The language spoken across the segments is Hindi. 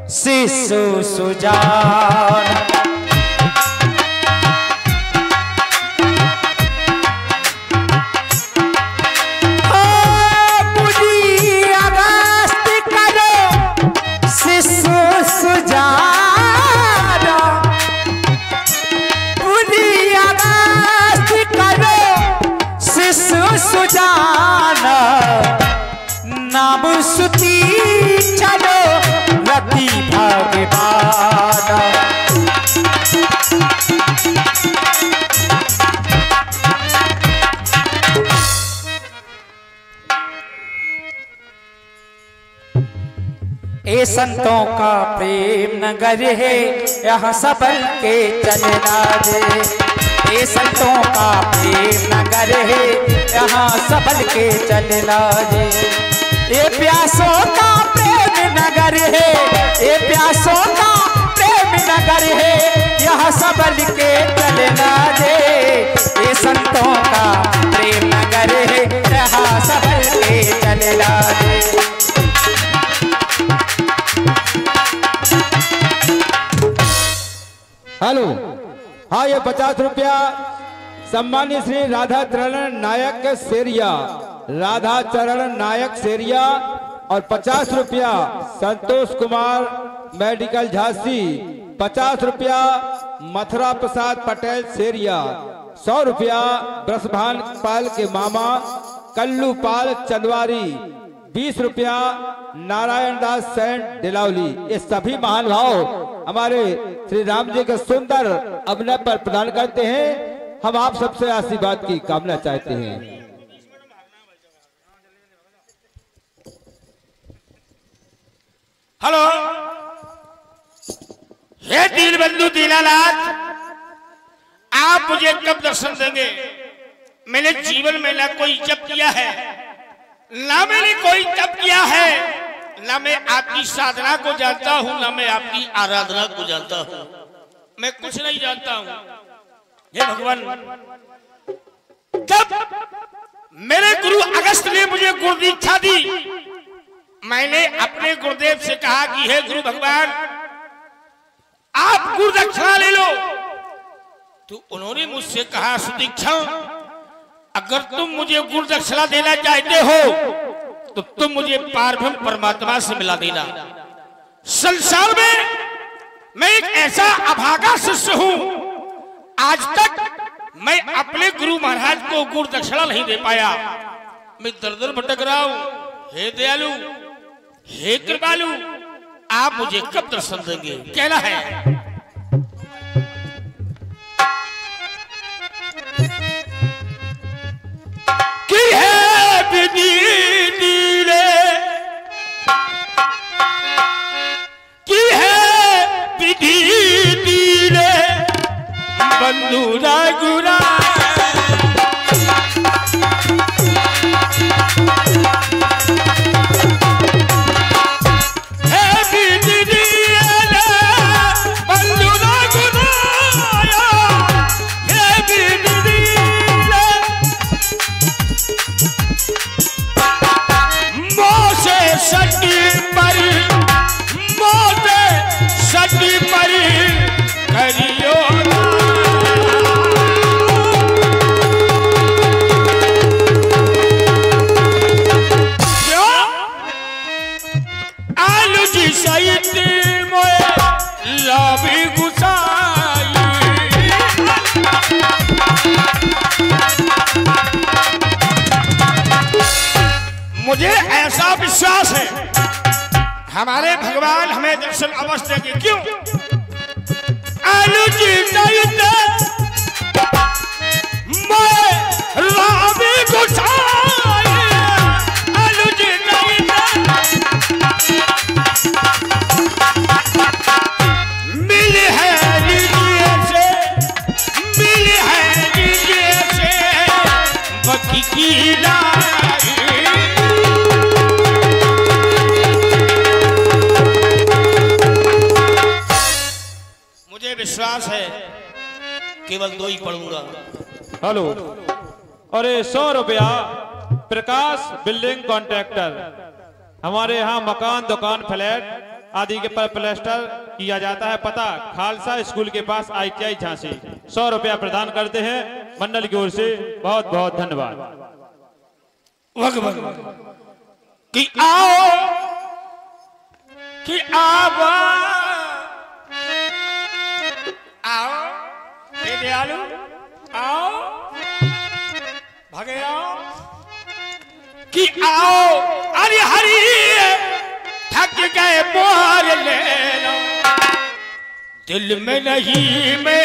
शिशु सुजान। नाम सुती चलो रति भगवान। ए संतों का प्रेम नगर है यहाँ सबल के चलना दे। ए संतों का प्रेम नगर है यहाँ सबल के चलना दे। ये प्यासों का प्रेम नगर है, ये प्यासों का प्रेम नगर है यहाँ सबल के चलना दे। ये संतों का प्रेम नगर है यहाँ सबल के चलना दे। हेलो, हाँ, ये 50 रुपया सम्मानित श्री राधा चरण नायक सेरिया, राधा चरण नायक सेरिया, और 50 रुपया संतोष कुमार मेडिकल झांसी, 50 रुपया मथुरा प्रसाद पटेल सेरिया, 100 रुपया ब्रसभान पाल के मामा कल्लू पाल चंदवारी, 20 रुपया नारायण दास सैन डिलावली। ये सभी महान भाव हमारे श्री राम जी के सुंदर अभिनय पर प्रदान करते हैं। हम आप सबसे आशीर्वाद की कामना चाहते हैं। हेलो, हे दीनबंधु दीनानाथ, आप मुझे कब दर्शन देंगे? मैंने जीवन में ना कोई जप किया है, ना मैंने कोई तप किया है, ना मैं आपकी साधना को जानता हूं, ना मैं आपकी आराधना को जानता हूं। मैं कुछ नहीं जानता हूं। हे भगवान, जब मेरे गुरु अगस्त ने मुझे गुरु दीक्षा दी, मैंने अपने गुरुदेव से कहा कि हे गुरु भगवान, आप गुरु दक्षिणा ले लो। तो उन्होंने मुझसे कहा, सुदीक्षा, अगर तुम मुझे गुरु दक्षिणा देना चाहते हो तो तुम मुझे पारब्रह्म परमात्मा से मिला देना। संसार में मैं एक ऐसा अभागा शिष्य हूं, आज तक मैं अपने गुरु महाराज को गुरु दक्षिणा नहीं दे पाया। मैं दर-दर भटक रहा हूं। हे दयालु, हे कृपालु, आप मुझे कब दर्शन देंगे? कहना है कि है विधि दीले, कि है विधि दीले बंधु गुरा। मुझे ऐसा विश्वास है हमारे भगवान हमें दर्शन अवश्य देंगे। क्यों? मिली है लीजिए से, मिली है लीजिए से बकी की विश्वास है, केवल 2 ही पढ़ूंगा। हेलो, अरे 100 रुपया प्रकाश बिल्डिंग कॉन्ट्रैक्टर, हमारे यहाँ मकान दुकान फ्लैट आदि के पर प्लास्टर किया जाता है। पता खालसा स्कूल के पास ITI झांसी। 100 रुपया प्रदान करते हैं मंडल की ओर से। बहुत बहुत धन्यवाद। कि आओ कि आवा आओ हे दयालु आओ भागे आओ कि आओ अरे हरी थक गए मोर ले लो दिल में नहीं में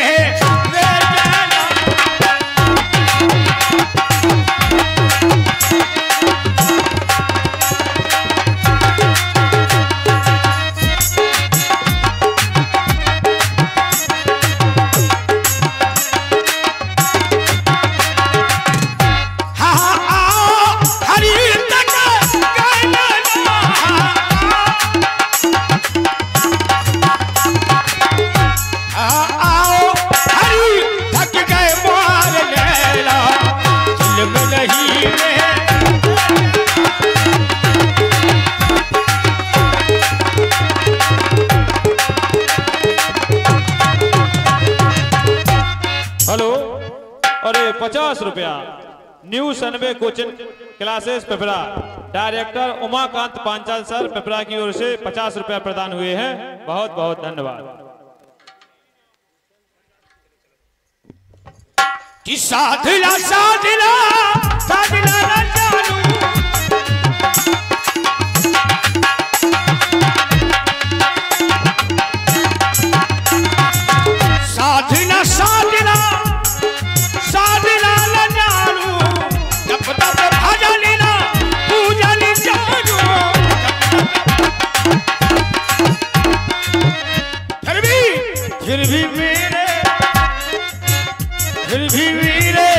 हेलो। अरे 50 रुपया new सनवे coaching classes Pipra director Umakant Panchal sir Pipra की ओर से 50 रुपया प्रदान हुए हैं। बहुत बहुत धन्यवाद। साधना साधना साधना न जानू साधना साधना साधना न जानू जब तब भजन न पूजन जानू फिर भी मेरे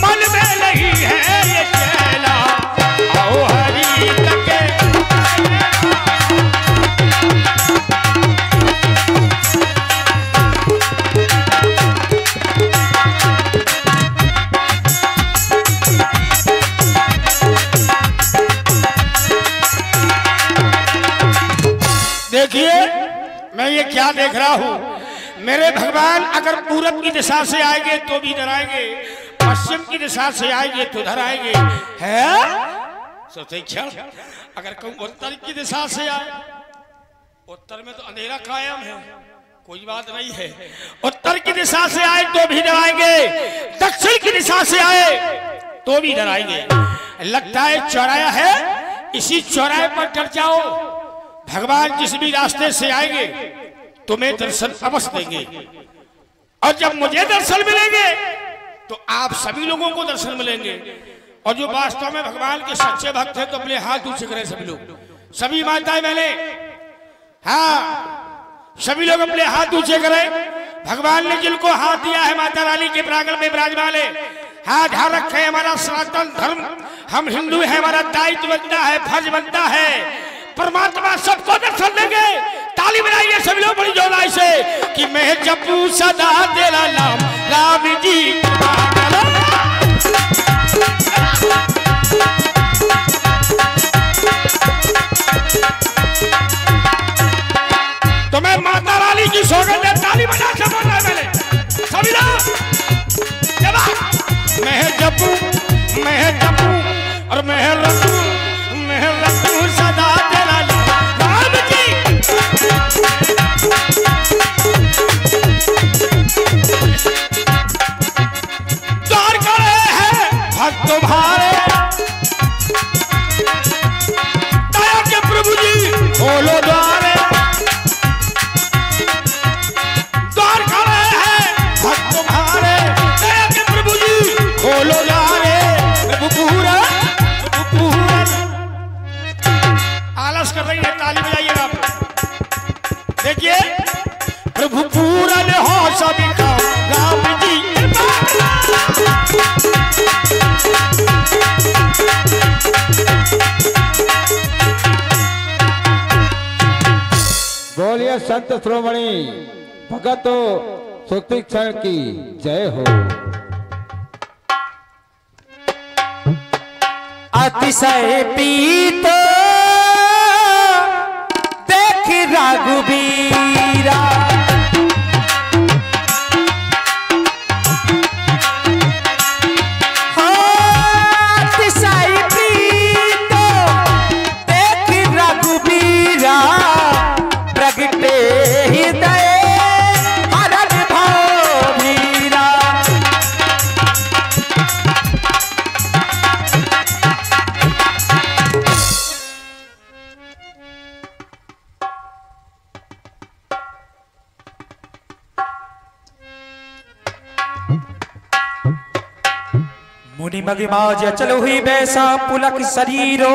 मन में नहीं है ये चैला आओ हरी तके देखिए मैं ये क्या देख रहा हूँ। मेरे भगवान अगर पूरब की दिशा से आएंगे तो भी इधर आएंगे, पश्चिम की दिशा से आएंगे तो इधर आएंगे। है सोचे क्या अगर कोई उत्तर की दिशा से आए, उत्तर में तो अंधेरा कायम है, कोई बात नहीं है। उत्तर की दिशा से आए तो भी इधर आएंगे, दक्षिण की दिशा से आए तो भी इधर आएंगे। लगता है चौराया है, इसी चौराहे पर चढ़ जाओ। भगवान जिस भी रास्ते से आएंगे तुम्हें दर्शन अवश्य देंगे, और जब मुझे दर्शन मिलेंगे तो आप सभी लोगों को दर्शन मिलेंगे। और जो वास्तव में भगवान के सच्चे भक्त हैं तो अपने हाथ ऊंचे करें सभी लोग, सभी माताएं बहने, हाँ सभी लोग अपने हाथ ऊंचे करें। भगवान ने जिनको हाथ दिया है माता रानी के प्रांगण में विराजमान है, हाथ ध्यान रखें। हमारा सनातन धर्म, हम हिंदू है, हमारा दायित्व बनता है, फर्ज बनता है। परमात्मा सबको दर्शन देंगे। ताली बजाइए सभी लोग बड़ी जोराई से कि मैं जपू सदा तेरा नाम राम जी। तो मैं माता रानी की सौगंध है, ताली बजा के बोलना है मैंने सभी लोग। मैं जपू और मैं रखूं सदा तेरा नाम जी। द्वार करे हैं भक्त तुम्हारे, दया के प्रभु जी खोलो द्वारे। द्वार करे हैं भक्त तुम्हारे, दया के प्रभु जी खोलो द्वारे। आलस कर रही है, ताली बजाइएगा आप। देखिए प्रभु पूरन हो सभी का राम जी। बोलिए संत श्रोमणी भगत सुतीक्षण की जय हो। अतिशय पीत देख रघुबीरा। मुनि मगिमाज चल हुई बैसा पुलक शरीरो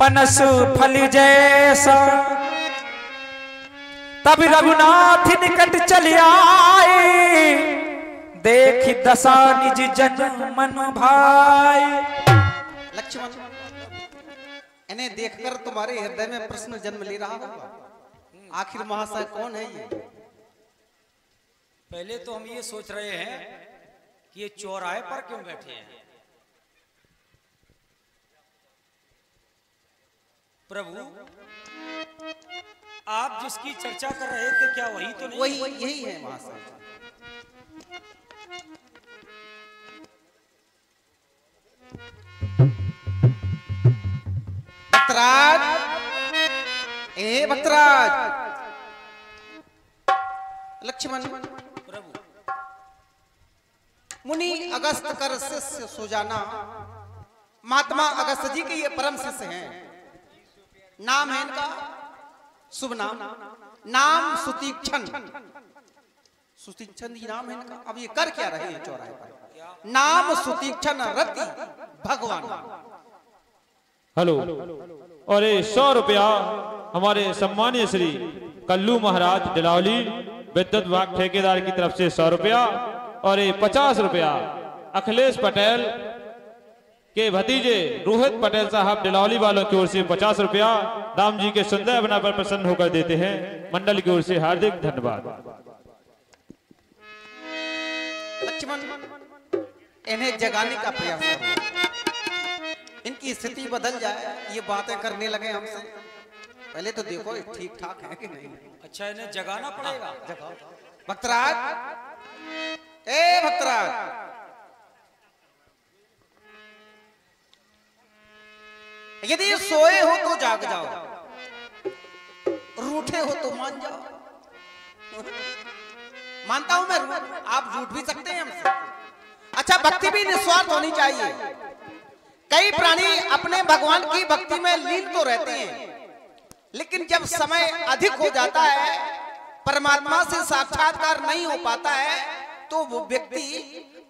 पनस फल जैसा। तब रघुनाथ निकट चले आए देख दशा निज जन मन भाई। लक्ष्मण, इन्हें देखकर तुम्हारे हृदय में प्रश्न जन्म ले रहा होगा, आखिर महाशय कौन है ये? पहले तो हम ये सोच रहे हैं कि ये चौराहे पर क्यों बैठे हैं। प्रभु, आप जिसकी चर्चा कर रहे थे क्या वही तो नहीं? वही यही है महाशय। भक्तराज, ए भक्तराज। लक्ष्मण, प्रभु, मुनि अगस्त कर शिष्य सुजाना महात्मा अगस्त जी के ये परम शिष्य हैं। नाम है इनका, शुभ नाम सुतीक्षण। सुतीक्षण जी नाम है इनका। अब ये कर क्या रहे हैं चौराहे पर? नाम सुतीक्षण रति भगवान। हेलो, और ये 100 रुपया हमारे सम्मानीय श्री कल्लू महाराज डिलावली विद्युत विभाग ठेकेदार की तरफ से 100 रुपया, और ये 50 रुपया अखिलेश पटेल के भतीजे रोहित पटेल साहब डिलावली वालों की ओर से 50 रुपया राम जी के सुंदर बना पर प्रसन्न होकर देते हैं। मंडल की ओर से हार्दिक धन्यवाद। लक्ष्मण, इन्हें जगाने का प्रयास करो, इनकी स्थिति बदल जाए, ये बातें करने लगे हमसे। पहले तो देखो ठीक ठाक है कि नहीं। अच्छा, इन्हें जगाना पड़ेगा। जगाओ। भक्तराज, ए भक्तराज, यदि सोए हो तो जाग जाओ, रूठे हो तो मान जाओ। मानता हूं मैं, आप रूठ भी सकते हैं हमसे। अच्छा, भक्ति भी निस्वार्थ होनी चाहिए। कई प्राणी अपने भगवान की भक्ति में लीन तो रहते हैं, लेकिन जब समय अधिक हो जाता है, परमात्मा से साक्षात्कार नहीं हो पाता है, तो वो व्यक्ति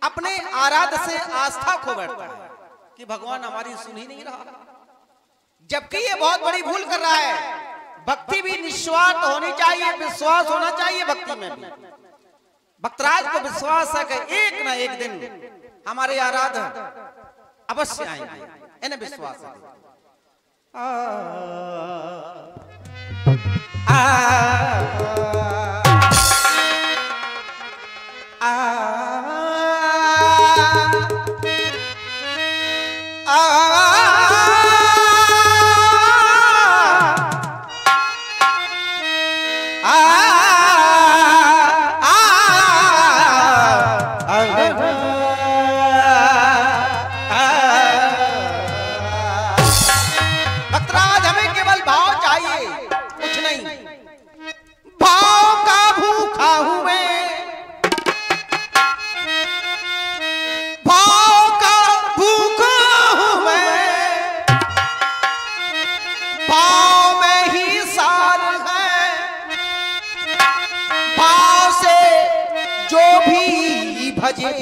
अपने आराध्य से आस्था खो बैठता है कि भगवान हमारी सुन ही नहीं रहा। जबकि ये बहुत बड़ी भूल कर रहा है। भक्ति भी निस्वार्थ होनी चाहिए, विश्वास होना चाहिए भक्ति में भी। भक्तराज को विश्वास है कि एक ना एक दिन हमारे आराध्य अवश्य आएंगे, इन्हें विश्वास है। भक्तराज, हमें केवल भाव चाहिए, कुछ नहीं। भाव का भूखा हूं मैं, भाव का भूखा हूं मैं, भाव में ही सार है। भाव से जो भी भजे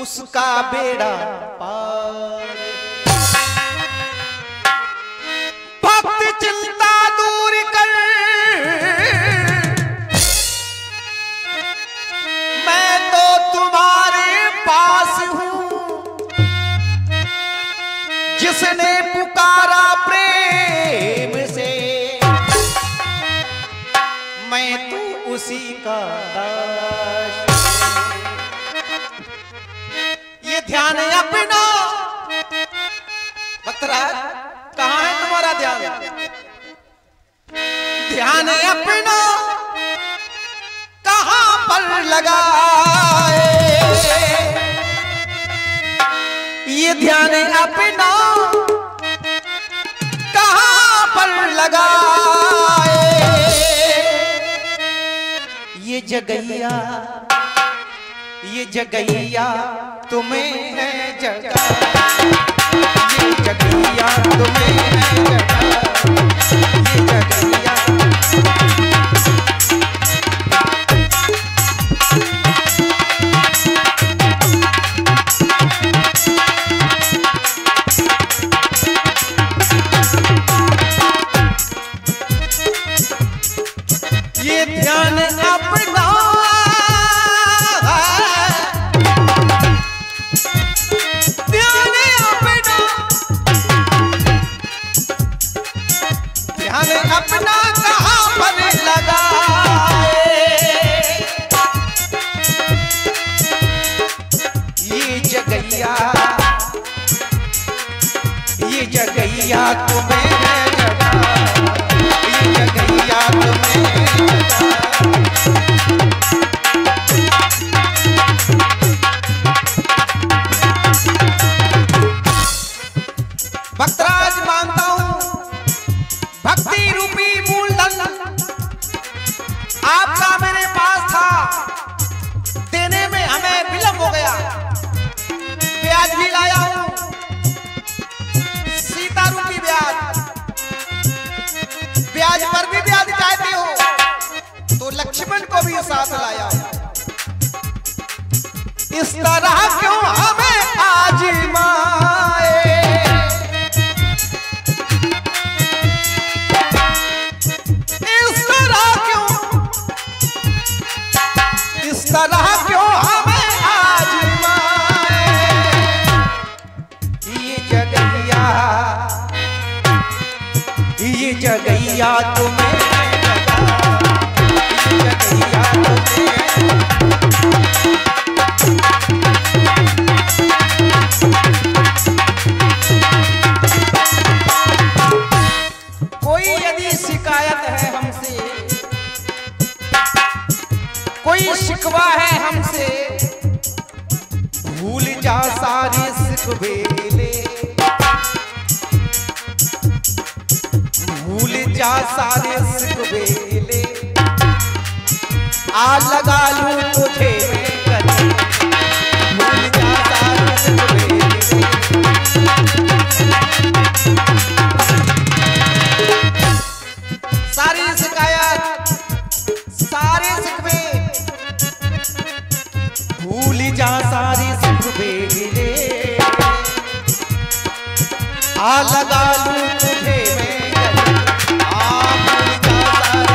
उसका बेड़ा पार। भक्त चिंता दूर कर, मैं तो तुम्हारे पास हूं। जिसने पुकारा प्रेम से, मैं तो उसी का दास। ये ध्यान अपना। भक्तराज, कहां है तुम्हारा ध्यान? ध्यान अपना कहां पर लगाए, ये ध्यान अपना कहां पर लगाए, ये जगैया तुम्हें है जगा, ये जगैया तुम्हें है जगा, ये जगैया। ये ध्यान अपना अपना कहां पर लगाए, ये जगैया तुम्हें है जगा, ये जगैया तुम्हें है जगा। भक्तराज मानता हूं भक्ति रूपी मूलधन आपका मेरे पास था, देने में हमें विलंब हो गया, ब्याज भी लाया हूं, सीता रूपी ब्याज, ब्याज पर भी ब्याज चाहते हो तो लक्ष्मण को भी साथ लाया हूं। इस तरह क्यों हमें आजमाए, तरह क्यों हमें आजमाए, ये जगैया तुम्हें जगा, ये जगैया तुम्हें। कोई यदि शिकायत है हमसे, कोई शिकवा है हमसे, भूल जा सारे शिकवे गिले, भूल जा सारे शिकवे गिले, आ लगा लूं तुझे मैं गले, भूल जा सारे शिकवे गिले। सारी शिकायत सारे शिकवे भूल जा सारे शिकवे गिले, आ लगा लूं तुझे मैं गले, आ भूल जा सारे।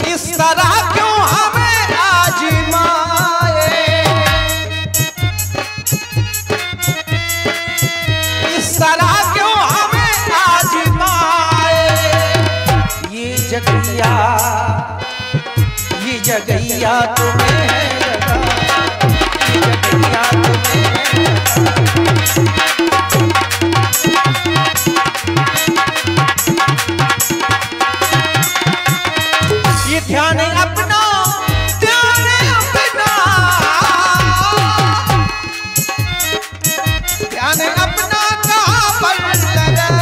इस तरह क्यों हमें आजमाए, इस तरह क्यों हमें आजमाए, ये जगैया तुम्हें है जगा, ये जगैया तुम्हें है जगा। ये ध्यान अपना ध्यान अपना कहां पर लगाए,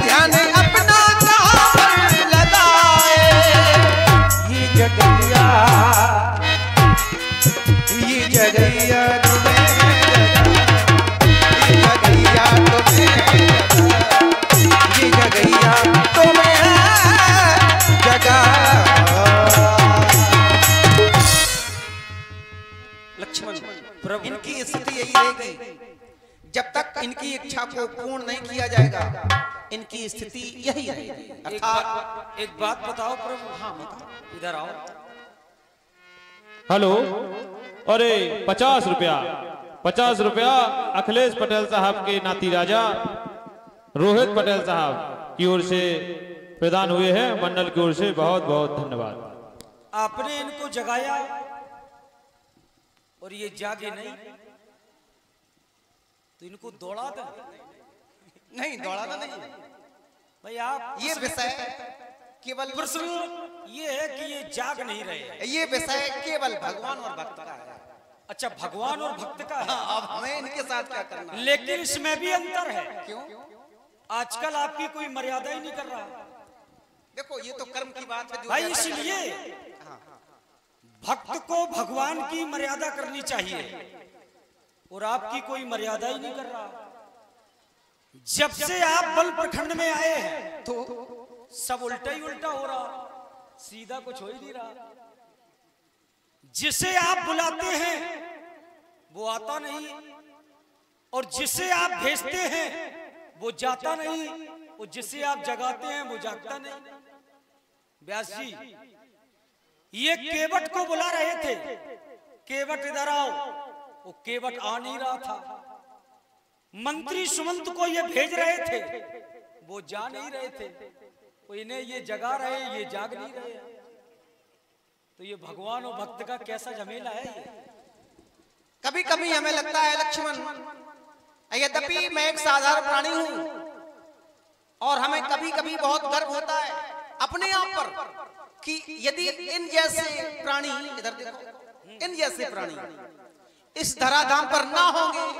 ध्यान अपना कहां पर लगाए, ये जगैया तुम्हें जगा, ये जगैया तुम्हें जगा। लक्ष्मण प्रभु, इनकी स्थिति यही रहेगी जब तक इनकी इच्छा को पूर्ण नहीं किया जाएगा, इनकी स्थिति यही रहेगी। अर्थात एक बात बताओ प्रभु। हाँ बताओ, इधर आओ। हेलो, अरे 50 रुपया 50 रुपया अखिलेश पटेल साहब के नाती राजा रोहित पटेल साहब की ओर से प्रदान हुए हैं। मंडल की ओर से बहुत बहुत धन्यवाद। आपने इनको जगाया और ये जागे नहीं तो इनको दौड़ा दो। नहीं दौड़ाना नहीं भाई आप ये विषय केवल प्रश्न ये है कि ये जाग नहीं रहे हैं। ये विषय केवल भगवान और भक्त का है। अच्छा भगवान और भक्त का है। अब हमें इनके साथ क्या करना है? लेकिन इसमें भी अंतर है। क्यों? आजकल आपकी कोई मर्यादा ही नहीं कर रहा। देखो ये तो कर्म की बात है जो भाई इसलिए भक्त को भगवान की मर्यादा करनी चाहिए और आपकी कोई मर्यादा ही नहीं कर रहा। जब से आप बल प्रखंड में आए हैं तो सब उल्टा ही उल्टा हो रहा, सीधा कुछ हो ही नहीं रहा। जिसे आप बुलाते हैं वो आता नहीं और जिसे आप भेजते हैं वो जाता नहीं और जिसे आप जगाते हैं वो जागता नहीं। व्यास जी ये केवट को बुला रहे थे, केवट इधर आओ, वो केवट आ नहीं रहा था। मंत्री सुमंत को ये भेज रहे थे, वो जा नहीं रहे थे। तो इन्हें ये जगा रहे, ये जाग नहीं रहे। तो ये भगवान और भक्त का कैसा झमेला है ये? कभी कभी हमें लगता है लक्ष्मण, यद्यपि मैं एक साधारण प्राणी हूं और हमें कभी कभी बहुत गर्व होता है अपने आप पर कि यदि इन जैसे प्राणी, इधर देखो, इन जैसे प्राणी इस धराधाम पर ना होंगे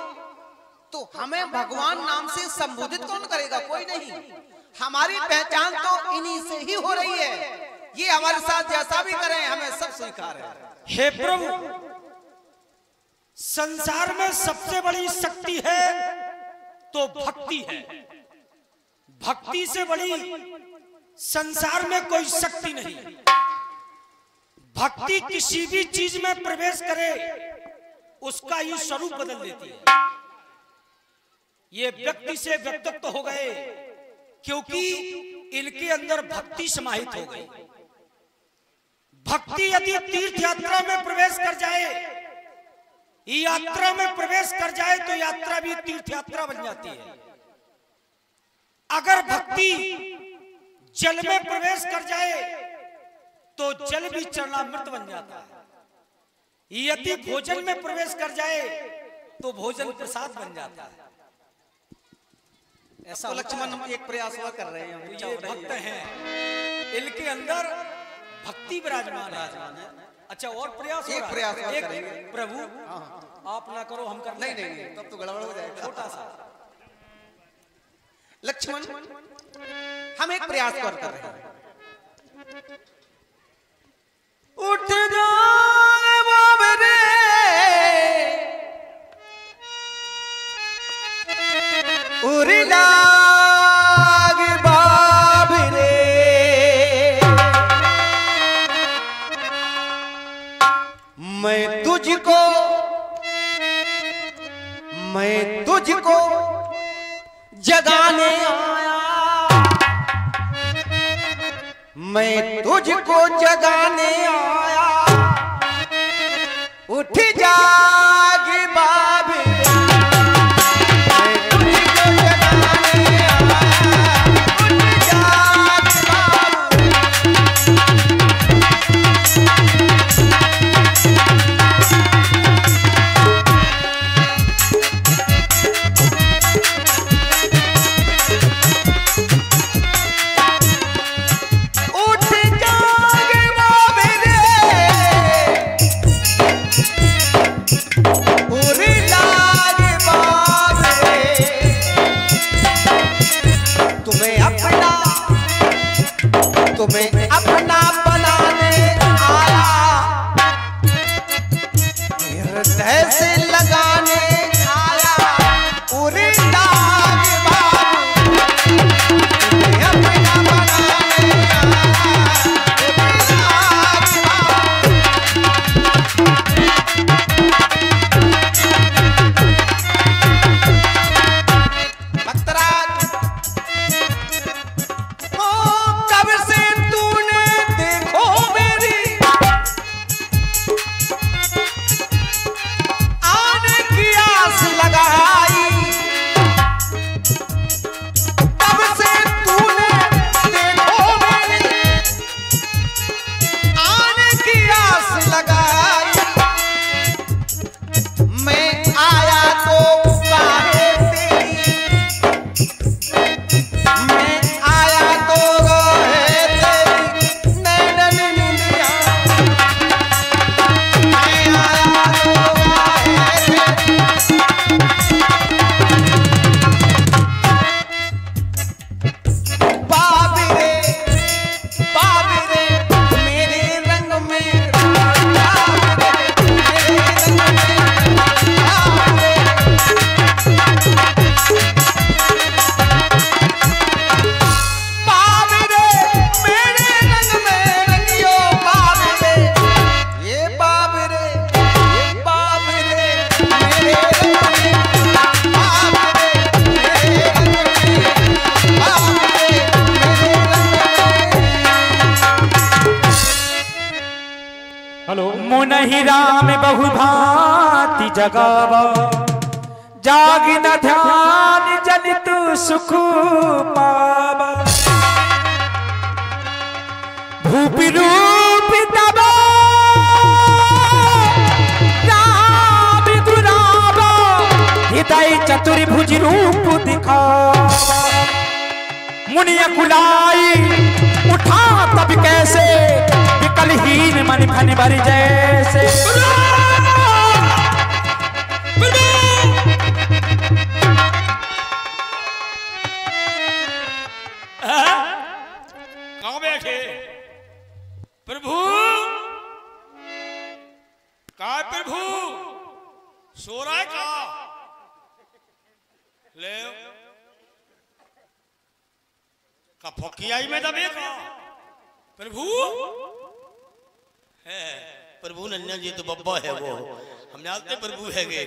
तो हमें भगवान नाम से संबोधित कौन करेगा? कोई नहीं। हमारी पहचान तो इन्हीं से ही हो रही है। ये हमारे साथ जैसा भी करें हमें सब स्वीकार है। हे प्रभु, संसार में सबसे बड़ी शक्ति है तो भक्ति है। भक्ति से बड़ी संसार में कोई शक्ति नहीं। भक्ति किसी भी चीज में प्रवेश करे उसका ही स्वरूप बदल देती है। ये व्यक्ति से व्यक्तित्व हो गए क्योंकि इनके अंदर भक्ति समाहित हो गई। भक्ति यदि तीर्थ यात्रा में प्रवेश कर जाए, यात्रा में प्रवेश कर जाए तो यात्रा भी तीर्थ यात्रा बन जाती है। अगर भक्ति जल में प्रवेश कर जाए तो जल भी चरणामृत बन जाता है। यदि भोजन में प्रवेश कर जाए तो भोजन प्रसाद बन जाता है। ऐसा तो लक्ष्मण हम एक प्रयास और कर रहे हैं। ये भक्त हैं, इनके अंदर भक्ति विराजमान है। अच्छा और प्रयास एक प्रयास और एक करेंगे। प्रभु आप ना करो, हम कर नहीं नहीं नहीं, तब तो गड़बड़ हो जाएगा। छोटा सा लक्ष्मण हम एक प्रयास और कर रहे हैं। उठ जाए बाबरे, उड़ लाग बाबरे, मैं तुझको जगाने आया, मैं तुझको जगाने आया। उठ जाग बाबरे, मैं तुझको जगाने आया। उठ जाग बाबरे, उठ जाग बाबरे, हेलो। मुनहि राम बहु भांति जगावा, जाग न ध्यान जनित सुख पावा। भूपि रूप तबा राम दुरावा, हृदय चतुर्भुज रूप दिखावा। मुनि अकुलाई उठा तब कैसे, विकलहीन मन भन भर जैसे। कहां बैठे प्रभु? कहा प्रभु? सो रहा है कहा? ले का फोकियाई में दबे का प्रभु है। प्रभु नन्या जी तो बब्बा है, वो हम जानते प्रभु है गे।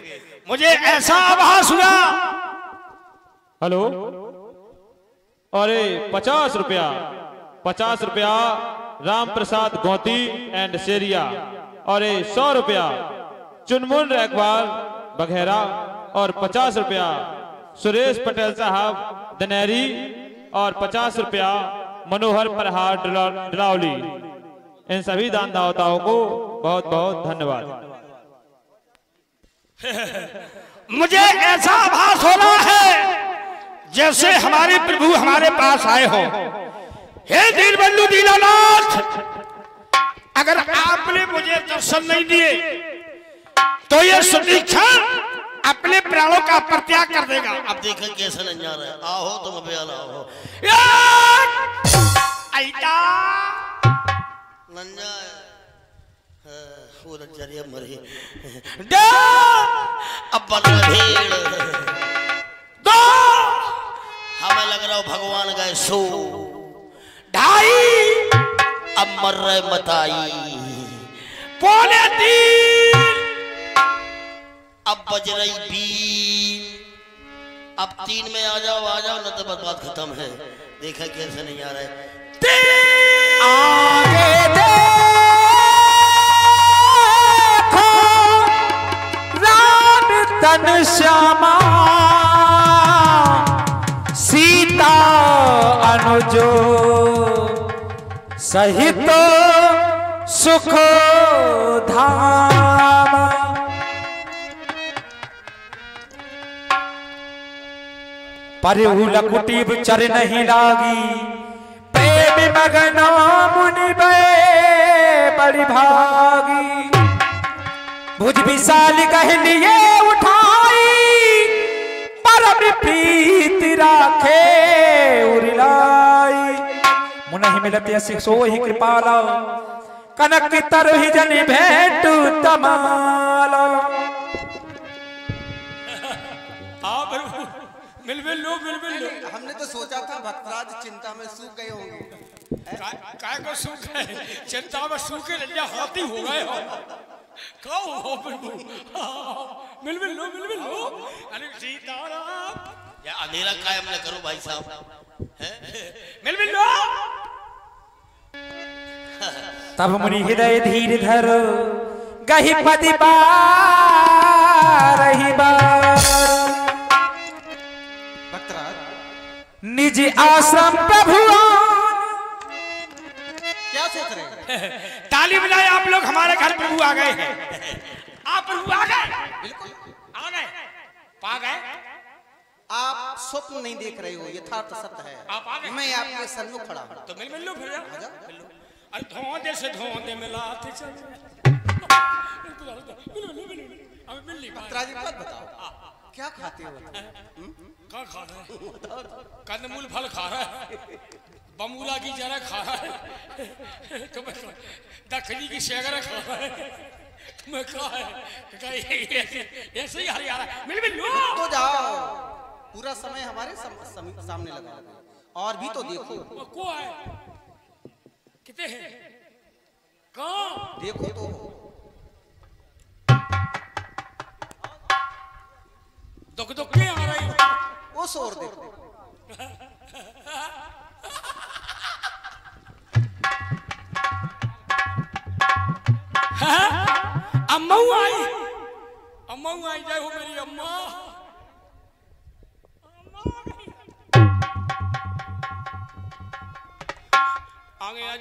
मुझे ऐसा आभास हुआ। हेलो। अरे 50 रुपया, 50 रुपया राम प्रसाद गोती एंड सेरिया। और 100 रुपया चुनमुन रैकवाल बघेरा। और 50 रुपया सुरेश पटेल साहब दनेरी। और 50 रुपया मनोहर प्रहार डरावली। इन सभी दानदाताओं को बहुत बहुत धन्यवाद। मुझे ऐसा आभास हो रहा है जैसे हमारे प्रभु हमारे पास आए हो। हे दीनबंधु दीनानाथ, अगर आपने मुझे दर्शन नहीं दिए तो ये सुदीक्षण अपने प्राणों का परित्याग कर देगा। अब देखें कैसे नंजा रहा है। आओ तुम अभी आओ। नंजा वो नंजा मरे अब दो हमें लग रहा हो भगवान गए सो ढाई अब मर रहे मताई पौने 3 अब बज रही 20 अब 3 में आ जाओ न तो बात खत्म है। देखा कैसे नहीं आ रहा है। आगे देखो राम तन श्यामा, सीता अनुजो सहित सुख धाम। पर कुटीब चर नहीं लागी, प्रेम मगन मुनि बड़ी भागी। भुज विशाल कह लिए उठाई, परम प्रीत राखे उरिलाई। मुनहि मिलत यसी सोहि कृपाला, कनक तरहि जन भेंटु तमाला। मिल लो। हमने तो सोचा था भक्तराज चिंता में सूख गए होंगे। काय को सूख गए? चिंता में सूखे लल्ला हाथी हो गए हो। कहो हो प्रभु मिल लो। अरे सीताराम या अंधेरा कायम न करो भाई साहब। मिल लो। तब मुनि हृदय धीर धरो, गहि पति रही निज आश्रम प्रभु। क्या सोच रहे हैं? ताली बजाए आप लोग, हमारे घर प्रभु आ गए हैं। आप प्रभु आ गए? बिल्कुल आ गए, पा गए। आप स्वप्न नहीं देख रहे हो, यथार्थ सत्य है। आप आ गए? मैं आपके सन्मुख खड़ा हूं। तो मिल लो फिर। अरे धोंदे से धोंदे मिलाते चल। भक्तराज बात बताओ, क्या खाते हो? क्या खा रहा है? कंदमूल फल खा रहा है, बमूला की जरा खा रहा है, तो दखनी की शेगरा खा रहा है। मैं कहा है ऐसे ही हरियाणा। मिल लो तो जाओ, पूरा समय हमारे सामने लगा। और भी तो देखो। को है कितने हैं? कहाँ देखो तो दुख के आ रही वो शोर देखो। हाँ? अम्मा आई जय हो मेरी अम्मा। आ गए आज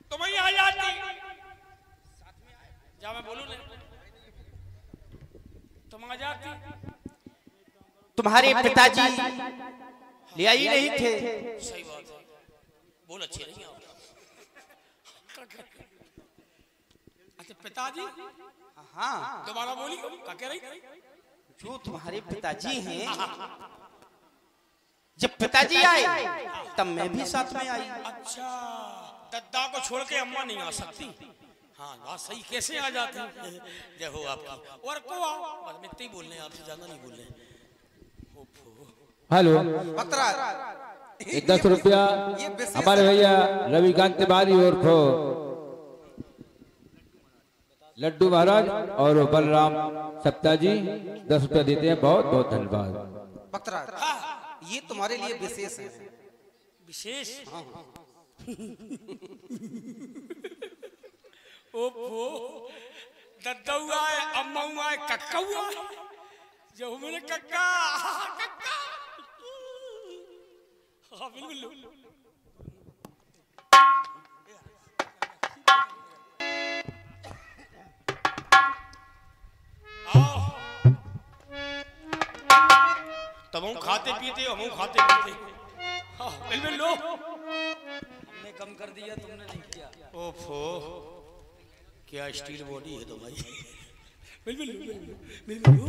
तो वही आ जाती जा मैं बोलूं ना तुम आ जाती। तुम्हारे पिताजी ले आई नहीं थे। सही बात है, बोल अच्छे नहीं आप। अच्छा पिताजी, हाँ दोबारा बोली क्या कह रही? जो तुम्हारे पिताजी हैं, जब पिताजी आए तब मैं भी साथ में आई। अच्छा दद्दा को छोड़ के अम्मा नहीं आ सकती। हाँ बात सही, कैसे आ जाती? जय हो आपकी। और को आओ बस मैं इतना ही बोल रहे हैं, आपसे ज्यादा नहीं बोल रहे हैं। हेलो, बकरा 10 रुपया हमारे भैया रविकांत तिवारी और खो लड्डू महाराज और बलराम सप्ता जी 10 रुपया देते हैं। बहुत बहुत धन्यवाद। बकरा ये तुम्हारे लिए विशेष है। विशेष? ओहो दद्दा हुआ है, अम्मा हुआ है, कक्का हुआ है। जो मेरे कक्का कक्का। हाँ बिल्कुल। तब हम खाते पीते, हम खाते पीते। हाँ बिल्कुल लो। हमने कम कर दिया, तुमने नहीं किया। ओफो क्या स्टील बॉडी है तुम्हारी। बिल्कुल बिल्कुल।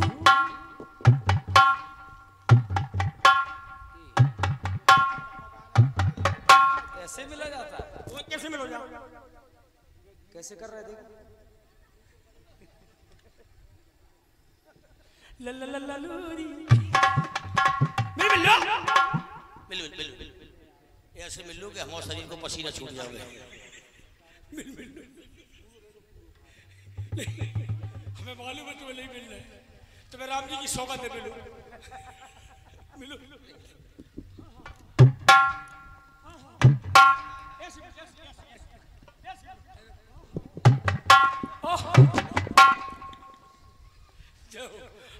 ऐसे मिला जाता है? वो कैसे मिलो जाओ? कैसे कर रहे थे? ऐसे मिल लो कि हमारे शरीर को पसीना छूट जाओगे। हमें मालूम है तुम्हें नहीं मिल रहा है, तुम्हें राम जी की सौगात दे मिलो। मिलो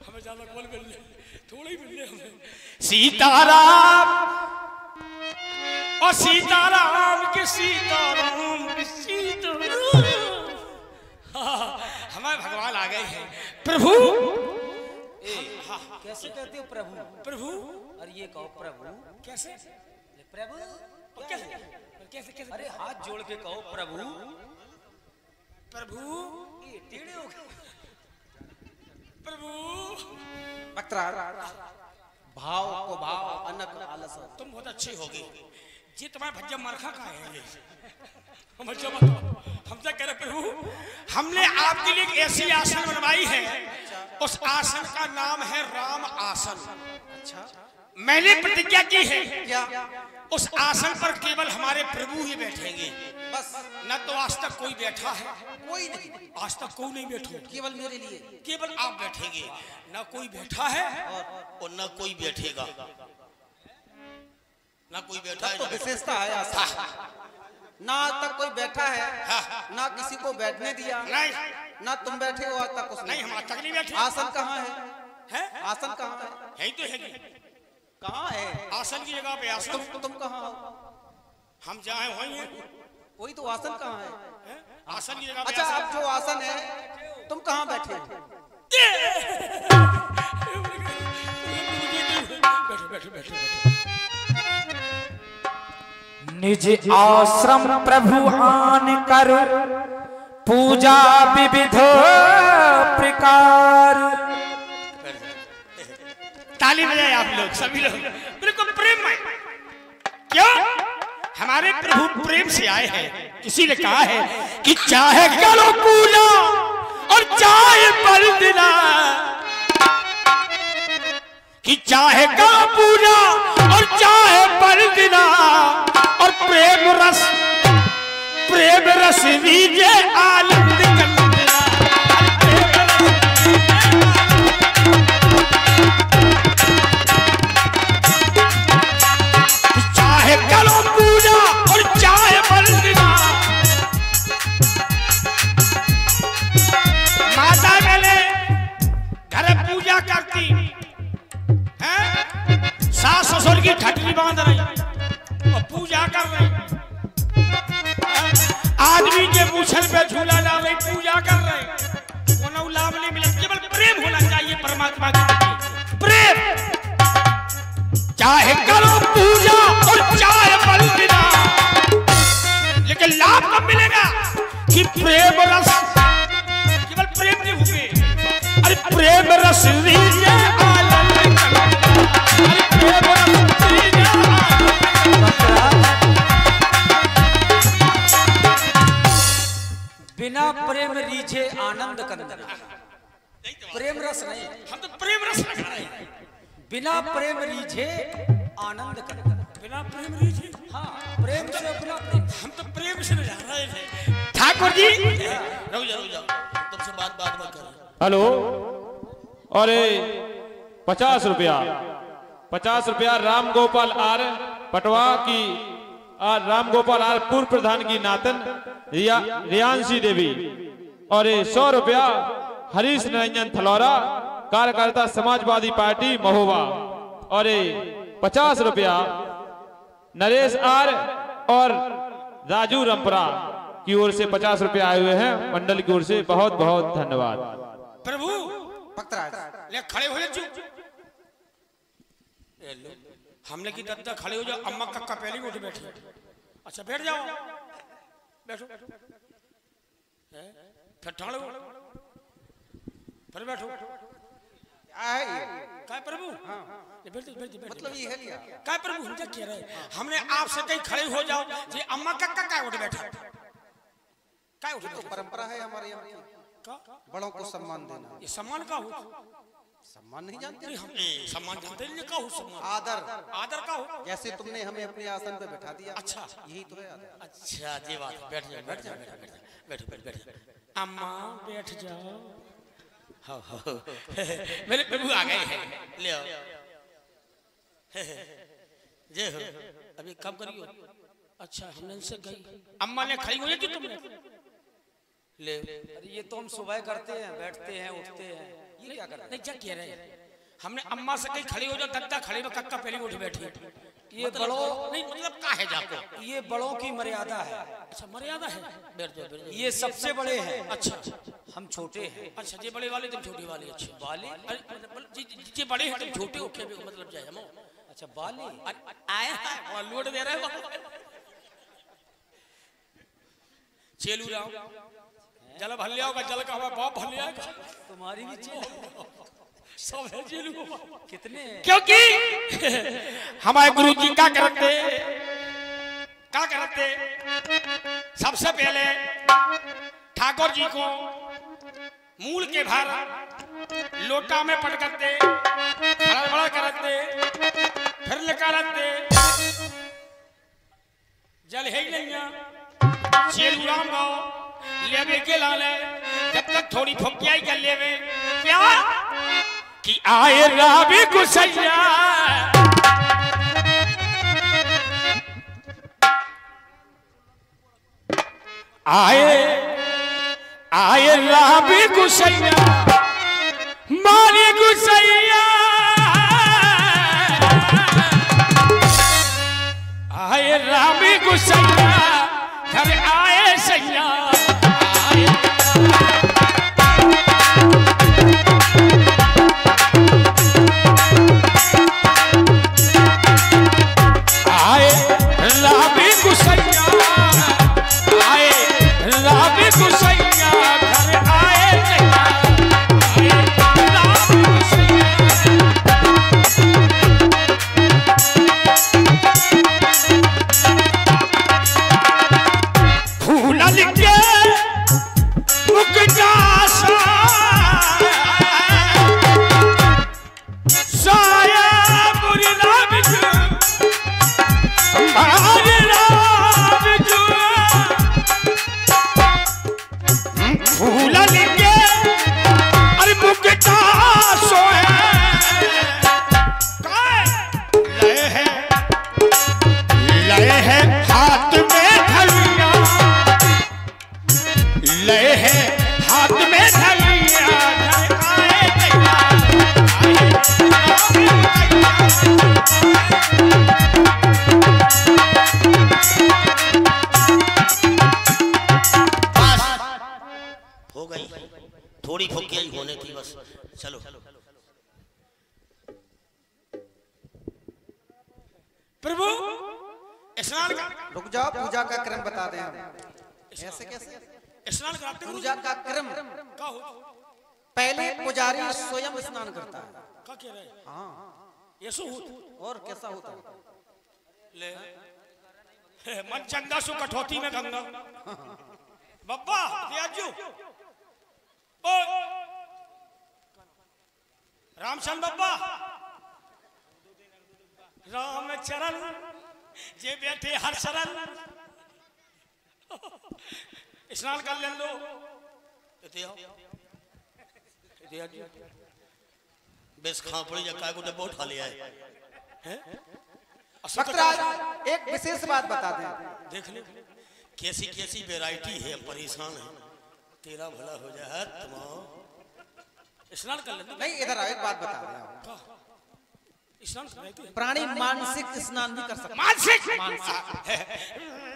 हमें ज्यादा कौन मिल रहे, थोड़ा ही मिल रहे हमें। सीताराम और सीताराम के सीताराम के सीताराम। हमारे भगवान आ गए हैं। प्रभु कैसे कहते हो प्रभु? प्रभु और ये कहो प्रभु कैसे? प्रभु कैसे कैसे कैसे? अरे हाथ जोड़ के कहो प्रभु। प्रभु ये टेढ़े हो गए। प्रभु बकरा भाव को भाव अनक आलस। तुम बहुत अच्छे हो गए। जी तुम्हारे भज्जा मरखा का है। हम हमसे कह रहे प्रभु, हमने आपके लिए एक ऐसी आसन बनवाई है, उस आसन का नाम है राम आसन। अच्छा मैंने प्रतिज्ञा की है क्या? उस आसन पर केवल हमारे प्रभु ही बैठेंगे। बस न तो आज तक कोई बैठा है, कोई नहीं, आज तक कोई नहीं बैठो, केवल मेरे लिए। केवल आप बैठेंगे। न कोई बैठा है और न कोई बैठेगा। ना कोई बैठा है तो ना विशेषता है आसन। ना आज तक कोई बैठा है, ना किसी को बैठने दिया, नहीं ना तुम बैठे हो आज तक उसने। नहीं, हम आज तक नहीं बैठे। आसन कहाँ है? हैं? आसन कहाँ है? यही तो है। कहाँ है? आसन की जगह पे आसन। तुम कहाँ हो? हम जहाँ वही हैं। वही तो आसन कहाँ है? आसन की जगह पे अच्छा आसन। अब जो आसन है तुम कहाँ बैठे हो? बैठो बैठो बैठो बैठो। निज आश्रम प्रभु आन कर पूजा विविध प्रकार। ताली बजाए आप लोग, सभी लोग बिल्कुल प्रेम में। क्यों? हमारे प्रभु प्रेम से आए हैं। किसी ने कहा है कि चाहे करो पूजा और चाहे बल देना, कि चाहे करो पूजा और चाहे बल देना, और प्रेम रस वीजे आनंद करना। चाहे करो पूजा और चाहे बल देना, सर पे झूला डाल रही पूजा कर रहे कोनो लाभ नहीं मिला। केवल प्रेम होना चाहिए परमात्मा के प्रति, प्रेम। चाहे करो पूजा और चाहे बलिदान, लेकिन लाभ कब मिलेगा कि प्रेम रस, केवल प्रेम नहीं हुए। अरे प्रेम रस लीजिए आनंद करो, अरे प्रेम रस लीजिए बिना प्रेम रीझे आनंद कंदन। प्रेम रस नहीं, हम तो प्रेम रस लगा रहे हैं। बिना प्रेम रीझे आनंद कंदन। बिना प्रेम रीझे, हाँ प्रेम से बिना प्रेम। हम तो प्रेम से जा रहे थे। ठाकुर जी रुक जाओ, तुमसे बात में करें। हेलो, अरे 50 रुपया, 50 रुपया राम गोपाल आर पटवा की, राम गोपाल आर पूर्व प्रधान की नातन रियांशी देवी। और 100 रुपया हरीश निरंजन थलौरा कार्यकर्ता समाजवादी पार्टी महोबा। और 50 रुपया नरेश आर और राजू रंपरा की ओर से 50 रुपया आए हुए हैं मंडल की ओर से। बहुत बहुत धन्यवाद। प्रभु ले खड़े हो जाओ, हमने की दत्ता खड़े हो जाओ। अम्मा कक्का पहले उठ बैठे। अच्छा बैठ जाओ, बैठो, फिर ठाड़ो, फिर बैठो। क्या प्रभु? मतलब ये है क्या? क्या प्रभु हम क्या कह रहे हैं? हमने आपसे कहीं खड़े हो जाओ जी। अम्मा कक्का क्या उठ बैठा? क्या उठ बैठा? परंपरा है हमारे यहाँ की, बड़ों को सम्मान देना। ये सम्मान का हो? सम्मान नहीं जानते? नहीं, हम सम्मान जानते नहीं। का हो सम्मान? आदर। आदर का हो? जैसे तुमने हमें अपने आसन पे बैठा दिया। अच्छा, यही तो है आदर। अच्छा जी बात। बैठ जाओ, बैठ जाओ, बैठो, बैठ जाओ। अम्मा बैठ जाओ। हाँ मेरे प्रभु आ गए हैं, ले आओ। जय हो। अभी कब करियो? अच्छा हमने इनसे गई, अम्मा ने खड़ी हुई थी तुमने ले। अरे ये तो हम सुबह करते हैं, बैठते हैं, उठते हैं। ये क्या कर रहे हैं? नहीं क्या कह रहे हैं? हमने अम्मा से कहीं खड़ी हो जाओ, दत्ता खड़े में कक्का पहले उठ बैठी। ये बड़ों नहीं मतलब का है जाको? ये बड़ों की मर्यादा है। अच्छा मर्यादा है। बैठ जाओ, बैठ जाओ। ये सबसे बड़े हैं। अच्छा हम छोटे हैं। अच्छा ये बड़े वाले तुम छोटे वाले। अच्छा वाले? अरे मतलब जी बड़े हैं तुम छोटे हो क्या मतलब जाए हम? अच्छा वाले आया है लोड दे रहे हो। चेलू राम जल भल लिया होगा, जल का हमारा बाप भल लिया होगा। तुम्हारी भी चेल सब है चेलू। कितने हैं? क्योंकि हमारे गुरु जी क्या करते, क्या करते? सबसे पहले ठाकुर जी को मूल के भार लोटा में पटकते, खड़ा करते, फिर निकालते। जल है ही नहीं चेलू राम गाओ लेवे के लाले, जब तक थोड़ी फुकियाई कर लेवे क्या कि आए रावी गुसैया। आए रावी गुसैया, मारी गुसैया। आए रावी गुसैया, घर आए सैया। आए रावी गुसैया, आए रावी गुसैया, घर आए सैया। आए रावी गुसैया। फूलल के मुकजा साया मुरला बिजू, हमारे राम जो। फूलल के अरे मुकजा सोए लय है हाथ में धलिया, लय है हाथ में धलिया। आए बस थोड़ी फुकिया ही होने थी बस। चलो प्रभु स्नान का रुक जाओ, पूजा का क्रम बता दें हम। ऐसे कैसे? स्नान कराते गुरु पूजा का क्रम का हो पहले पुजारी स्वयं स्नान करता है। का कह रहे हाँ, ये सो हो और कैसा होता है? ले मन चंदा सो कठौती में गंगा बब्बा दियाजू ओ रामचंद्र बब्बा राम चरण जे बैठे हर शरण स्नान कर ले लो बेस खा पड़ी या काय को डब्बा उठा लिया है। भक्तराज एक विशेष बात बता दें। देख ले कैसी कैसी वैरायटी है, परेशान है। तेरा भला हो जाए तुम स्नान कर ले नहीं, इधर आओ, एक बात बता दें। स्नान कर लेते प्राणी मानसिक स्नान भी कर सकते हैं। मानसिक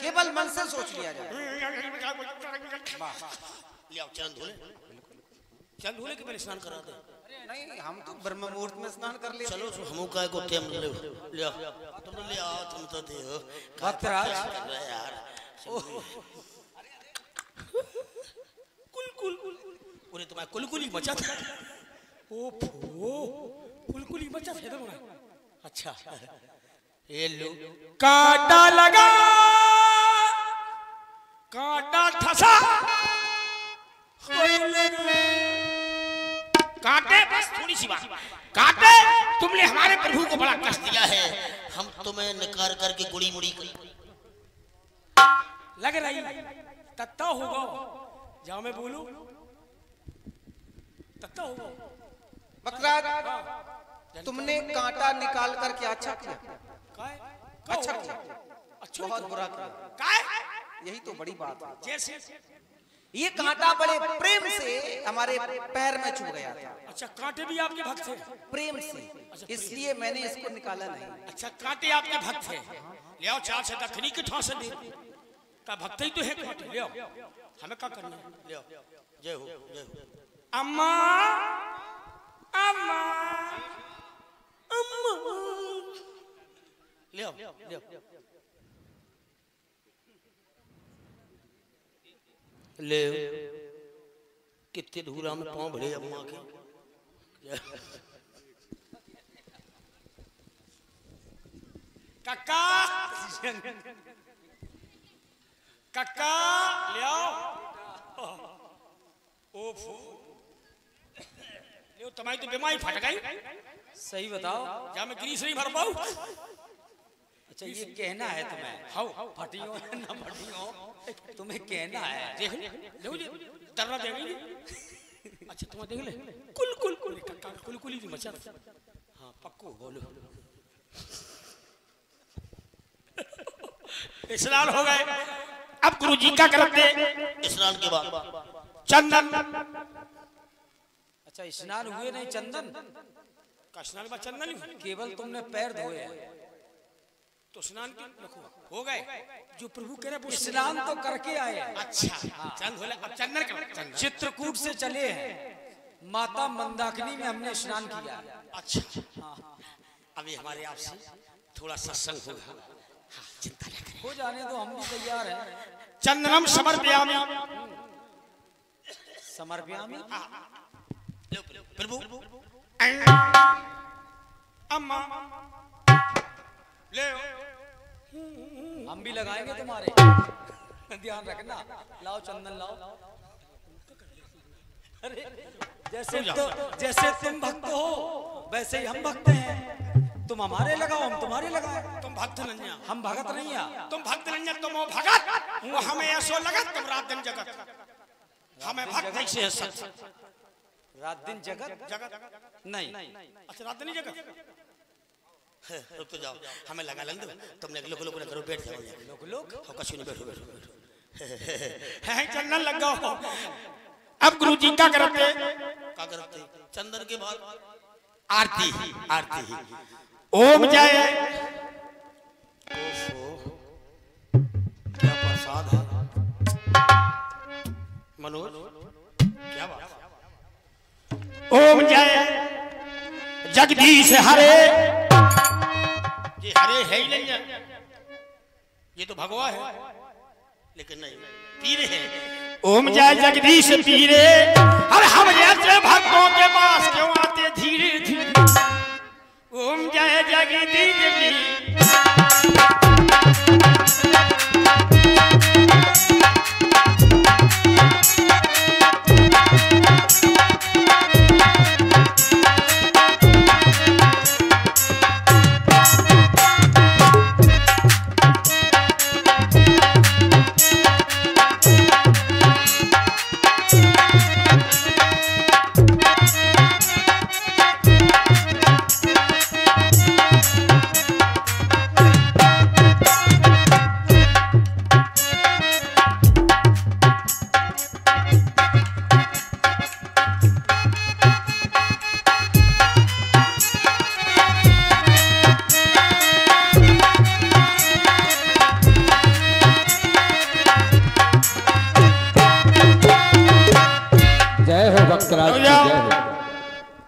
केवल मन से सोच लिया जाए। ले आओ चरण धोले, चल धोले के पहले स्नान करा दे। नहीं, हम तो ब्रह्म मुहूर्त में स्नान कर लिए। चलो हमू काय को टेम ले ले आओ, तुम ले आओ, तुम तो दे हो भक्तराज यार। कुल पूरे तुम्हारा कुलकुली मचा था। ओफो कुलकुली बच्चा थे तो अच्छा ये लो कांटा लगा कांटा ठसा कांटे, बस थोड़ी सी बात, कांटे तुमने हमारे प्रभु को बड़ा कष्ट दिया है, हम तुम्हें निकार करके गुड़ी मुड़ी लग रही तत्ता होगा। जाओ मैं बोलूं तत्ता होगा। भक्तराज तुमने कांटा निकाल कर क्या अच्छा किया? अच्छा किया, बहुत बुरा किया। यही तो बड़ी बात है। जैसे ये कांटा बड़े प्रेम से हमारे पैर में छू गया था। अच्छा कांटे भी आपके भक्त थे? प्रेम से, इसलिए मैंने इसको निकाला नहीं। अच्छा कांटे आपके भक्त थे, ले आओ चार से दखनी के ठास दे का भक्त ही तो है कांटे। ले आओ, हमें क्या करना है? ले आओ। जय हो जय हो। अम्मा अम्मा अम्मा ले आओ ले आओ। ले कितने धूरा में पाँव भरे अम्मा के। काका काका ले आओ। ओफो ले तुम्हारी तो बीमारी फट गई। सही बताओ। जा मैं गिरी से नहीं भर पाऊं। अच्छा ये कहना है तुम्हें? हाउ फटी हो ना फटी हो, तुम्हें कहना है। देख ले तरना देगी। अच्छा तुम देख ले कुल कुल कुल काका कुल कुल ही मचा। हाँ पक्को बोलो। स्नान हो गए, अब गुरु जी का करते स्नान के बाद चंदन। अच्छा स्नान हुए नहीं, चंदन का स्नान के बाद चंदन ही केवल तुमने पैर धोए हैं। तो स्नान के हो गए। जो प्रभु कह रहे स्नान तो करके आए हैं। अच्छा चंद हो अब चंदन कर चित्रकूट से चले हैं, माता मंदाकिनी में हमने स्नान किया है। अच्छा अभी हमारे आपसे थोड़ा सत्संग होगा। हाँ, चिंता न करें। हो जाने तो हम भी तैयार हैं। चंदनम समर्पयामि। समर्पयामि लो प्रभु अम्मा ले हम भी लगाएंगे तुम्हारे, ध्यान रखना। लाओ चंदन लाओ। अरे जैसे तुम भक्त हो वैसे ही हम भक्त हैं। तुम हमारे लगाओ, हम तुम्हारे लगाए। तुम भक्त नन्या, हम भगत नहीं है। तुम भक्त नन्या, तुम हो भगत। वो हमें ऐसो लगत तुम रात दिन जगत। हमें भक्त कैसे है सच? रात दिन जगत जगत नहीं। अच्छा रात दिन जगत। रुक तो जाओ, हमें लगा लेंगे। तुमने लोग लोग करो, बैठ जाओ। लोग लोग हो कछु नहीं, बैठो बैठो बैठो। है चंदन लग गओ। अब गुरु जी क्या करते? क्या करते? चंदन के बाद आरती आरती। ओम जय। क्या प्रसाद है मनोज, क्या बात। ओम जय जगदीश हरे। ये हरे है ही नहीं है, ये तो भगवा है, लेकिन नहीं पीरे है। ओम जय जगदीश पीरे, अरे हम ऐसे भक्तों के पास क्यों आते धीरे धीरे। ओम जय जगदीश पीरे।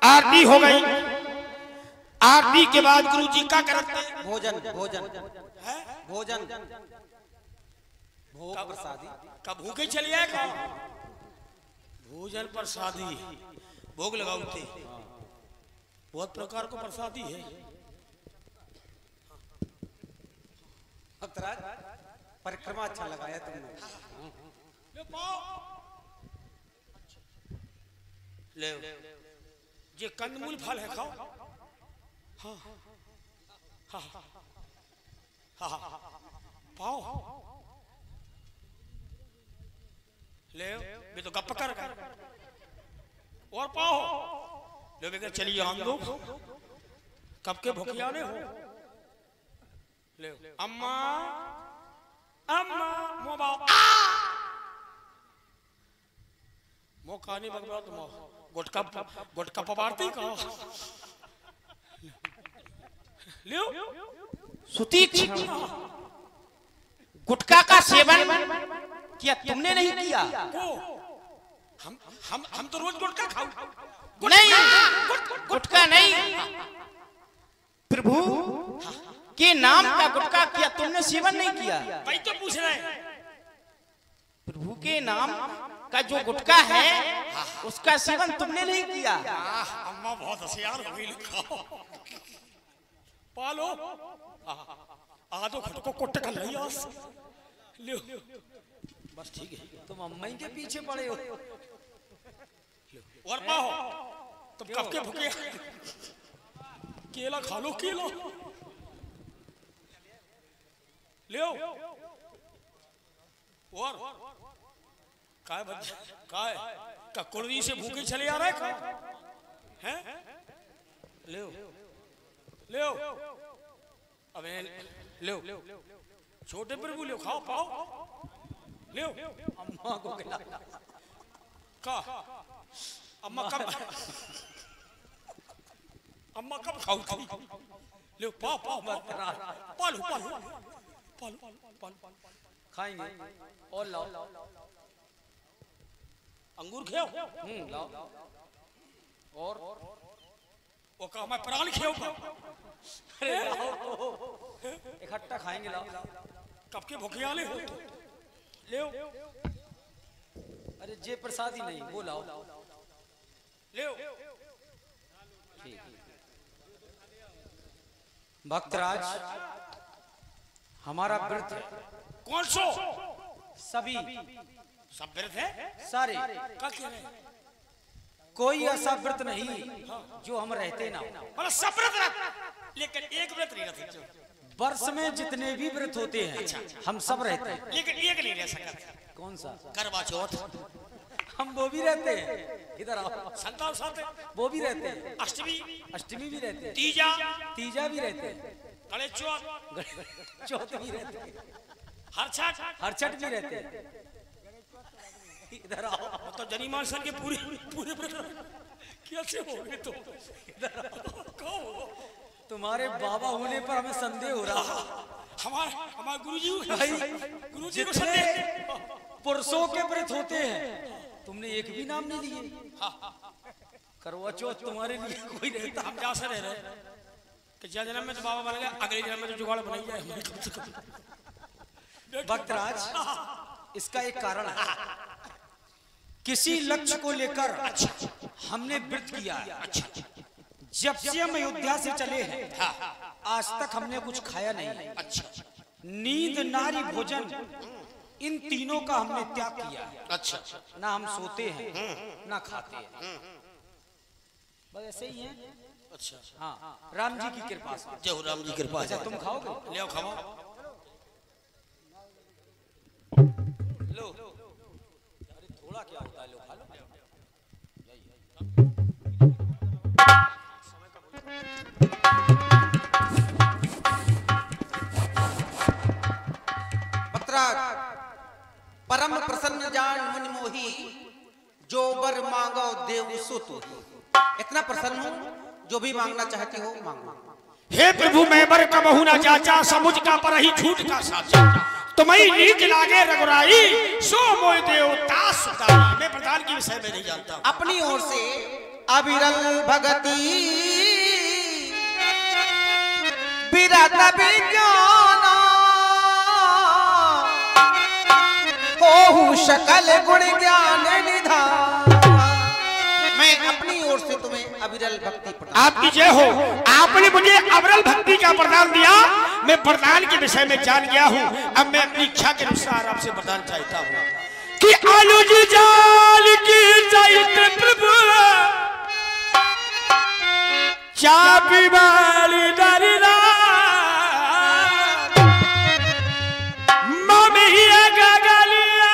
आरती हो गई। आरती के बाद गुरु जी का करते हैं भोजन भोजन भोजन भोग प्रसादी। कब भूखे चले आए कौन भोजन प्रसादी भोग लगाते, बहुत प्रकार को प्रसादी है। परिक्रमा अच्छा लगाया तुमने। ले ये कंदमूल फल है, खाओ। हाँ हाँ हाँ पाओ ले भी तो गप कर और पाओ ले बेकर चलिए हम लोग कब के भूखियाने हो। ले अम्मा अम्मा मोबा मो खाने बगवा तुम गुटका गुटका पवारती का लियो सुतीक्ष्ण गुटखा का सेवन क्या तुमने नहीं किया? हम तो रोज गुटखा खाओ। नहीं गुटखा नहीं, प्रभु के नाम का गुटखा क्या तुमने सेवन नहीं किया? भाई तो पूछ रहे हैं। प्रभु के नाम का जो गुटखा है उसका सेवन तुमने नहीं किया। अम्मा बहुत होशियार हो गई, पालो आदो खटको कुट कर रही ले बस ठीक है। तुम अम्मा के पीछे पड़े हो और पाओ तुम कब के भूखे केला खा लो केला ले और काय बच्चा काय का कुर्दी से भूखे चले आ रहे हैं ले ले अबे ले छोटे प्रभु ले खाओ पाओ ले अम्मा को खिला का अम्मा कब खाओ ले पाओ पाओ पालो पालो पालो पालो खाएंगे और लाओ अंगूर खाओ लाओ और वो का मैं प्राण खाओ। अरे लाओ इकट्ठा खाएंगे लाओ। कब के भूखे आले हो ले अरे जे प्रसादी नहीं वो लाओ ले भक्तराज हमारा व्रत है। कौन सो सभी सब व्रत है सारे का कह रहे हैं? कोई ऐसा व्रत नहीं जो हम रहते ना हो। मतलब सब व्रत रहते लेकिन एक व्रत नहीं रहते। वर्ष में जितने भी व्रत होते हैं हम सब रहते हैं, लेकिन एक नहीं रह सकता। कौन सा? करवा चौथ हम वो भी रहते हैं। इधर आओ। संतान साथ वो भी रहते हैं। अष्टमी भी रहते हैं। तीजा भी रहते हैं। गणेश चौथ भी रहते हैं। हर छठ भी रहते हैं। इधर आओ। तो जनीमान सर के पूरे पूरे कैसे हो गए? तो तुम्हारे बाबा होने पर हमें संदेह हो रहा। हमारे गुरुजी को जितने पुरुषों के व्रत होते हैं तुमने एक भी नाम नहीं लिए। करवा चौथ तुम्हारे लिए कोई रहता, हम जा से रह रहे कि जन्म में तो बाबा बन गया, अगले जन्म में तो जुगाड़ बन ही जाए। भक्तराज, इसका एक कारण है, किसी लक्ष्य को लेकर हमने व्रत किया है। जब से हम अयोध्या से चले हैं आज तक हमने कुछ खाया नहीं है। नींद, नारी, भोजन, इन तीनों का हमने त्याग किया है। ना हम सोते हैं ना खाते हैं, बस ऐसे ही है। हाँ, राम जी की कृपा से। जय हो राम जी की कृपा। अच्छा, तुम खाओगे? ले खाओ। लो, थोड़ा क्या होता है, लो खा लो। परम प्रसन्न जान मन मोही, जो बर मांगो देव सो तो। इतना प्रसन्न हूँ, जो भी मांगना चाहते हो मांगो। हे प्रभु, मैं बर कबहू ना जाचा, समुझ का पर ही झूठ का साचा। तुम्हें नीक लागे रघुराई, सो मोय देवता सुताई। मैं प्रधान के विषय में नहीं जानता। अपनी ओर से अविरल भगति विरत विज्ञान हो सकल गुण ज्ञान निधान। मैं अपनी ओर से तुम्हें अविरल भक्ति प्रदान। आपकी जय हो। आपने मुझे अविरल भक्ति का वरदान दिया, मैं वरदान के विषय में जान गया हूँ। अब मैं अपनी इच्छा के अनुसार आपसे वरदान चाहता हूँ कि अनुज जाल की चैत्र प्रभु चाबी वाली डरना ममिया गगलिया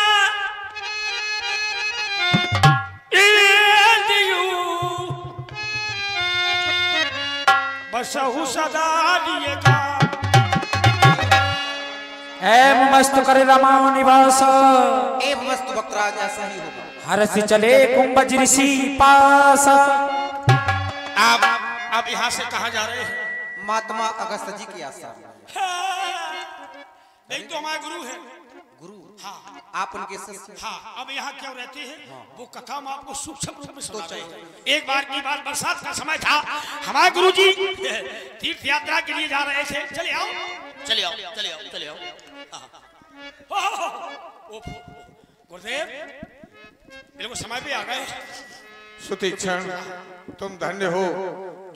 बसहु सदा लिए का। एम मस्त करे रमा निवास, एवं मस्त भक्तराज ऐसा ही होगा। हर्ष चले कुंभ ऋषि पास। आप यहाँ से कहाँ जा रहे हैं? महात्मा अगस्त जी की आस्था। नहीं तो हमारे गुरु है। गुरु? हाँ, आप उनके शिष्य? हाँ, अब यहाँ क्यों रहते हैं? वो कथा हम आपको सूक्ष्म रूप में सुना रहे हैं। एक बार की बात, बरसात का समय था, हमारे गुरुजी तीर्थ यात्रा के लिए जा रहे थे। चले आओ, चले आओ, चले आओ, चले आओ। गुरुदेव बिल्कुल समय पे आ गए। सुतीक्षण, तुम धन्य हो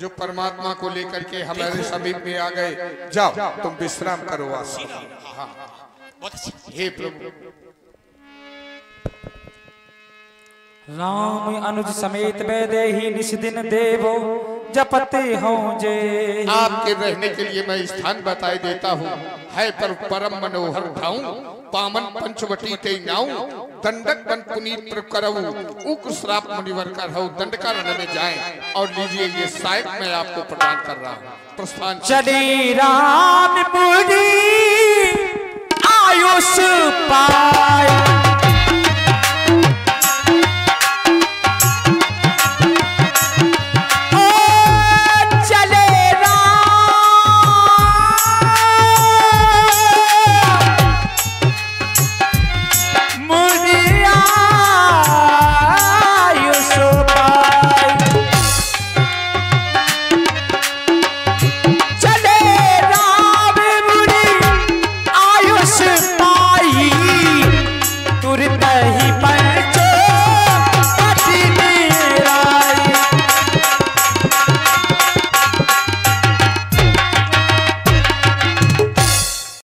जो परमात्मा को लेकर के हमारे समीप में आ गए। जाओ, तुम विश्राम करो। हाँ, हे प्रभु। राम अनुज समेत वैदेही निश दिन देवो जपते हो जे। आपके रहने के लिए मैं स्थान बताए देता हूँ। है पर परम मनोहर ठाऊ, पावन पंचवटी ते नाऊ, दंडक बन पुनीत करऊ, उग्र श्राप मुनिवर कर हो। दंडकारण्य में जाएं और लीजिए ये साइड मैं आपको प्रदान कर रहा हूँ। प्रस्थान चली राम पुरी आयुष पाए।